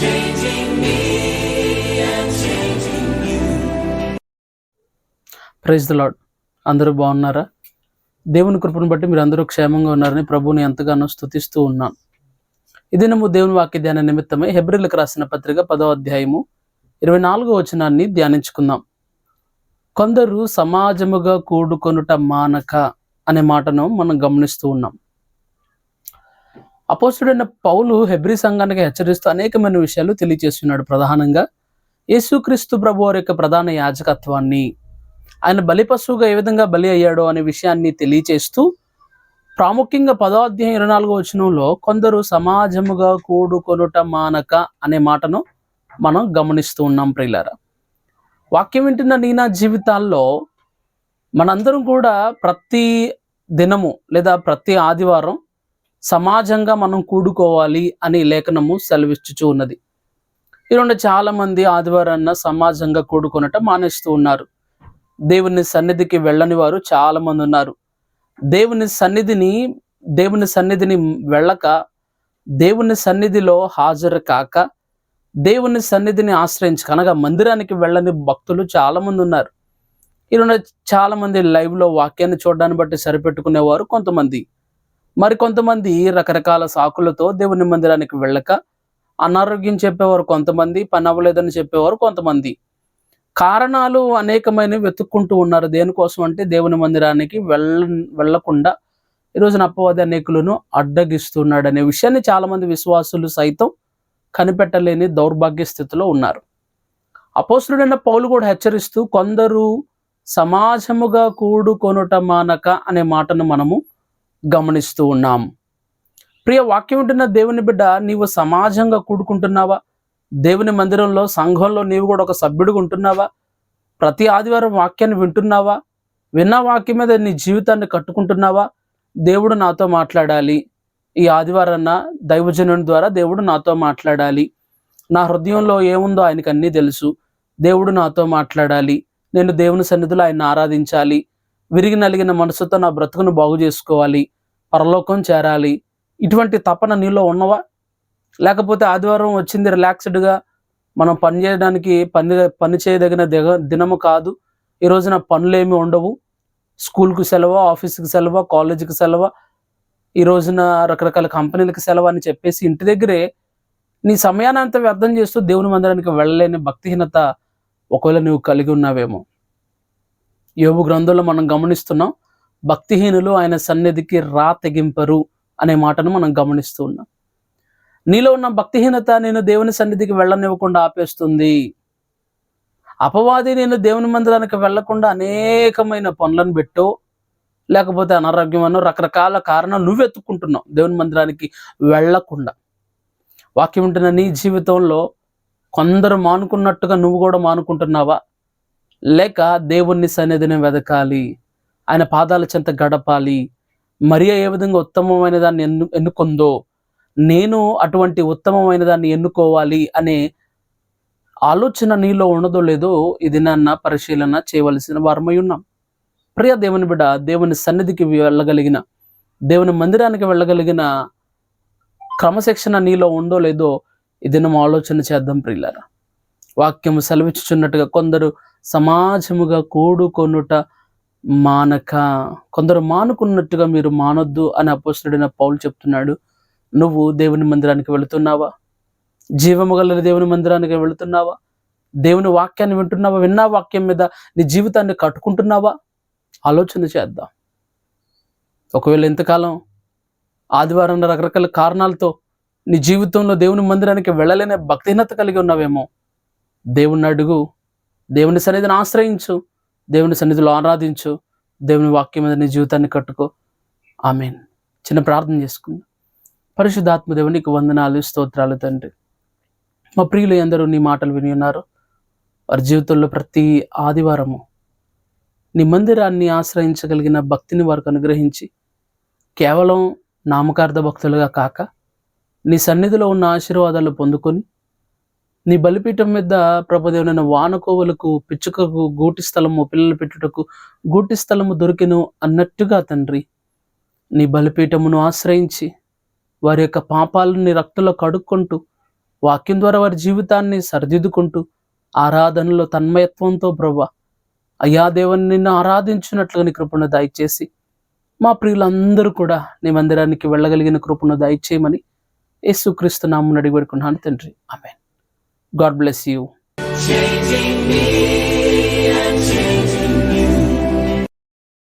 changing me and changing you. Praise the Lord. అందరూ బాగున్నారా? దేవుని కృపను బట్టి మీరు అందరూ క్షేమంగా ఉన్నారని ప్రభువుని ఎంతగానో స్తుతిస్తూ ఉన్నాను. ఈ దినము దేవుని వాక్య ధ్యాన నిమిత్తమై హెబ్రీయులకు రాసిన పత్రిక 10వ అధ్యాయము 24వ వచనాన్ని ధ్యానించుకుందాం. కొందరు సమాజముగా కూడుకొనుట మానక అనే మాటను మనం గమనిస్తూ ఉన్నాం. అపోస్తలుడైన పౌలు హెబ్రీ సంఘానికి హెచ్చరిస్తూ అనేకమైన విషయాలు తెలియజేస్తున్నాడు. ప్రధానంగా యేసుక్రీస్తు ప్రభువారి యొక్క ప్రధాన యాజకత్వాన్ని, ఆయన బలిపశువుగా ఏ విధంగా బలి అయ్యాడో అనే విషయాన్ని తెలియచేస్తూ, ప్రాముఖ్యంగా 10వ అధ్యాయం 24వ వచనంలో కొందరు సమాజముగా కూడుకొనుట మానక అనే మాటను మనం గమనిస్తూ ఉన్నాం. ప్రియులారా, వాక్యం వింటున్న నీ నా జీవితాల్లో మనందరం కూడా ప్రతి దినము లేదా ప్రతి ఆదివారం సమాజంగా మనం కూడుకోవాలి అని లేఖనము సెలవిచ్చుచూ ఉన్నది. ఈరోజు చాలా మంది ఆదివారాన్న సమాజంగా కూడుకొనటం మానేస్తూ ఉన్నారు. దేవుని సన్నిధికి వెళ్ళని వారు చాలా మంది ఉన్నారు. దేవుని సన్నిధిని వెళ్ళక, దేవుని సన్నిధిలో హాజరు కాక, దేవుని సన్నిధిని ఆశ్రయించక, అనగా మందిరానికి వెళ్ళని భక్తులు చాలా మంది ఉన్నారు. ఈరోజు చాలా మంది లైవ్లో వాక్యాన్ని చూడడాన్ని బట్టి సరిపెట్టుకునేవారు కొంతమంది, మరికొంతమంది రకరకాల సాకులతో దేవుని మందిరానికి వెళ్ళక అనారోగ్యం చెప్పేవారు కొంతమంది, పని అవ్వలేదని చెప్పేవారు కొంతమంది. కారణాలు అనేకమైనవి వెతుక్కుంటూ ఉన్నారు. దేనికోసం అంటే దేవుని మందిరానికి వెళ్ళకుండా ఈరోజున అపవాది అనేకులను అడ్డగిస్తున్నాడు అనే విషయాన్ని చాలామంది విశ్వాసులు సైతం కనిపెట్టలేని దౌర్భాగ్య స్థితిలో ఉన్నారు. అపోస్తలుడైన పౌలు కూడా హెచ్చరిస్తూ, కొందరు సమాజముగా కూడుకొనుట మానక అనే మాటను మనము గమనిస్తూ ఉన్నాం. ప్రియ, వాక్యం ఉంటున్న దేవుని బిడ్డ, నీవు సమాజంగా కూడుకుంటున్నావా? దేవుని మందిరంలో, సంఘంలో నీవు కూడా ఒక సభ్యుడిగా ఉంటున్నావా? ప్రతి ఆదివారం వాక్యాన్ని వింటున్నావా? విన్న వాక్యం మీద నీ జీవితాన్ని కట్టుకుంటున్నావా? దేవుడు నాతో మాట్లాడాలి, ఈ ఆదివారాన్న దైవజనుని ద్వారా దేవుడు నాతో మాట్లాడాలి, నా హృదయంలో ఏముందో ఆయనకు అన్నీ తెలుసు, దేవుడు నాతో మాట్లాడాలి, నేను దేవుని సన్నిధిలో ఆయన ఆరాధించాలి, విరిగి నలిగిన మనసుతో నా బ్రతుకును బాగు చేసుకోవాలి, పరలోకం చేరాలి, ఇటువంటి తపన నీలో ఉన్నవా? లేకపోతే ఆదివారం వచ్చింది రిలాక్స్డ్గా మనం పని చేయదగిన దినము కాదు, ఈ రోజున పనులేమి ఉండవు, స్కూల్కి సెలవు, ఆఫీస్కి సెలవు, కాలేజీకి సెలవు, ఈ రోజున రకరకాల కంపెనీలకు సెలవు అని చెప్పేసి ఇంటి దగ్గరే నీ సమయాన్ని అంతా వ్యర్థం చేస్తూ దేవుని మందిరానికి వెళ్ళలేని భక్తిహీనత ఒకవేళ నువ్వు కలిగి ఉన్నావేమో. యోబు గ్రంథంలో మనం గమనిస్తున్నాం, భక్తిహీనులు ఆయన సన్నిధికి తెగింపరు అనే మాటను మనం గమనిస్తూ ఉన్నాం. నీలో ఉన్న భక్తిహీనత నేను దేవుని సన్నిధికి వెళ్ళనివ్వకుండా ఆపేస్తుంది. అపవాది నేను దేవుని మందిరానికి వెళ్లకుండా అనేకమైన పనులను పెట్టో, లేకపోతే అనారోగ్యం అనో రకరకాల కారణాలు నువ్వు ఎత్తుకుంటున్నావు దేవుని మందిరానికి వెళ్లకుండా. వాక్యం ఉంటున్న నీ జీవితంలో కొందరు మానుకున్నట్టుగా నువ్వు కూడా మానుకుంటున్నావా? లేక దేవుని సన్నిధిని వెదకాలి, ఆయన పాదాల చెంత గడపాలి, మరియా ఏ విధంగా ఉత్తమమైన దాన్ని ఎన్నుకుందో నేను అటువంటి ఉత్తమమైన దాన్ని ఎన్నుకోవాలి అనే ఆలోచన నీలో ఉన్నదో లేదో ఇది నన్ను పరిశీలన చేయవలసిన వారమై ఉన్నాం. ప్రియ దేవుని బిడ్డ, దేవుని సన్నిధికి వెళ్ళగలిగిన, దేవుని మందిరానికి వెళ్ళగలిగిన క్రమశిక్షణ నీలో ఉందో లేదో ఇది మనం ఆలోచన చేద్దాం. ప్రియులారా, వాక్యము సెలవిచ్చుచున్నట్టుగా కొందరు సమాజముగా కూడుకొనుట మానక, కొందరు మానుకున్నట్టుగా మీరు మానొద్దు అని అపోస్తలుడైన పౌలు చెప్తున్నాడు. నువ్వు దేవుని మందిరానికి వెళుతున్నావా? జీవము గల దేవుని మందిరానికి వెళుతున్నావా? దేవుని వాక్యాన్ని వింటున్నావా? విన్నా వాక్యం మీద నీ జీవితాన్ని కట్టుకుంటున్నావా? ఆలోచన చేద్దాం. ఒకవేళ ఇంతకాలం ఆదివారం రకరకాల కారణాలతో నీ జీవితంలో దేవుని మందిరానికి వెళ్ళలేని భక్తిహీనత కలిగి ఉన్నావేమో. దేవుని అడుగు, దేవుని సన్నిధిని ఆశ్రయించు, దేవుని సన్నిధిలో ఆరాధించు, దేవుని వాక్యం మీద నీ జీవితాన్ని కట్టుకో. ఆమేన్. చిన్న ప్రార్థన చేసుకుందాం. పరిశుద్ధాత్మ దేవుని నీకు వందనాలు, స్తోత్రాలు తండ్రి. మా ప్రియులు అందరూ నీ మాటలు విని ఉన్నారు. వారి జీవితంలో ప్రతి ఆదివారము నీ మందిరాన్ని ఆశ్రయించగలిగిన భక్తిని వారికి అనుగ్రహించి, కేవలం నామకార్థ భక్తులుగా కాక నీ సన్నిధిలో ఉన్న ఆశీర్వాదాలు పొందుకొని, నీ బలిపీఠం మీద ప్రభుదేవునైన వానకోవలకు, పిచ్చుకకు గూటి స్థలము, పిల్లలు పెట్టుటకు గూటి స్థలము దొరికెను అన్నట్టుగా తండ్రి, నీ బలిపీఠమును ఆశ్రయించి వారి యొక్క పాపాలను నీ రక్తంలో కడుక్కుంటూ వాక్యం ద్వారా వారి జీవితాన్ని సరిదిద్దుకుంటూ ఆరాధనలో తన్మయత్వంతో ప్రభా అయ్యా దేవుని నిన్ను ఆరాధించినట్లుగా నీ కృపను దయచేసి మా ప్రియులందరూ కూడా నీ మందిరానికి వెళ్ళగలిగిన కృపను దయచేయమని యేసుక్రీస్తు నామమున అడిగి వేడుకున్నాను తండ్రి. ఆమేన్. God bless you. changing me and